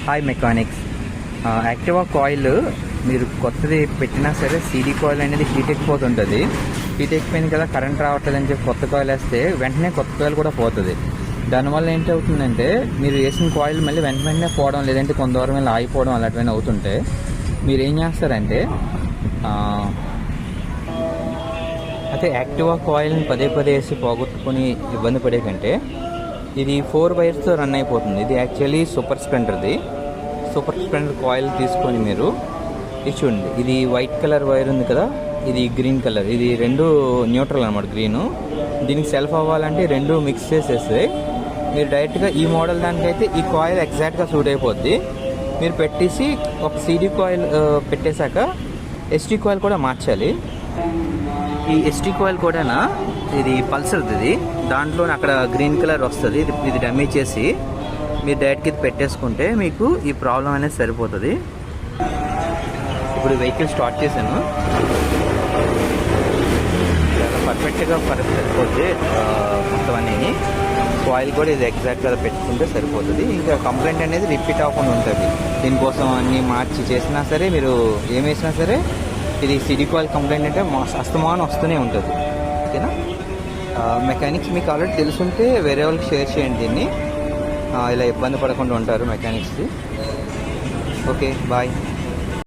Hi mechanics. Activa coil మీరు కొత్తది పెట్టినా సరే సీడీ కాయిల్ అనేది హీట్ ఎక్కిపోతుంటుంది. హీట్ ఎక్కిపోయింది కదా, కరెంట్ రావట్లేదు అని చెప్పి కొత్త కాయిల్ వేస్తే వెంటనే కొత్త కాయిల్ కూడా పోతుంది. దానివల్ల ఏంటవుతుందంటే మీరు వేసిన కాయిల్ మళ్ళీ వెంటనే పోవడం, లేదంటే కొంత దూరం వెళ్ళి ఆగిపోవడం అలాంటివన్నీ అవుతుంటే మీరు ఏం చేస్తారంటే అయితే యాక్టివా కాయిల్ని పదే వేసి పోగొట్టుకుని ఇబ్బంది పడే కంటే ఇది 4 వైర్స్తో రన్ అయిపోతుంది. ఇది యాక్చువల్లీ సూపర్ స్ప్లెండర్ కాయిల్ తీసుకొని మీరు ఇది చూడండి. ఇది వైట్ కలర్ వైర్ ఉంది కదా, ఇది గ్రీన్ కలర్, ఇది రెండు న్యూట్రల్ అనమాట. గ్రీను దీనికి సెల్ఫ్ అవ్వాలంటే రెండు మిక్స్ చేసేస్తే మీరు డైరెక్ట్గా ఈ మోడల్ దానికైతే ఈ కాయిల్ ఎగ్జాక్ట్గా సూట్ అయిపోద్ది. మీరు పెట్టేసి ఒక సీడీ కాయిల్ పెట్టేశాక ఎస్టీ కాయిల్ కూడా మార్చాలి. ఈ ఎస్టీ కాయిల్ కూడా ఇది పల్సర్ది, ఇది దాంట్లో అక్కడ గ్రీన్ కలర్ వస్తుంది. ఇది డమ్మీ చేసి మీరు డైరెక్ట్గా ఇది పెట్టేసుకుంటే మీకు ఈ ప్రాబ్లం అనేది సరిపోతుంది. ఇప్పుడు వెహికల్ స్టార్ట్ చేశాను, చాలా పర్ఫెక్ట్గా సరిపోతుంది మొత్తం అన్నీ. కాయిల్ కూడా ఇది ఎగ్జాక్ట్గా పెట్టుకుంటే సరిపోతుంది. ఇంకా కంప్లైంట్ అనేది రిపీట్ అవ్వకుండా ఉంటుంది. దీనికోసం అన్నీ మార్చి చేసినా సరే, మీరు ఏం వేసినా సరే ఇది సిడీ కాయిల్ కంప్లైంట్ అంటే అస్తమానం వస్తూనే ఉంటుంది. ఓకేనా? మెకానిక్స్ మీకు ఆల్రెడీ తెలుసుంటే వేరే వాళ్ళకి షేర్ చేయండి దీన్ని. ఇలా ఇబ్బంది పడకుండా ఉంటారు మెకానిక్స్కి. Okay, bye.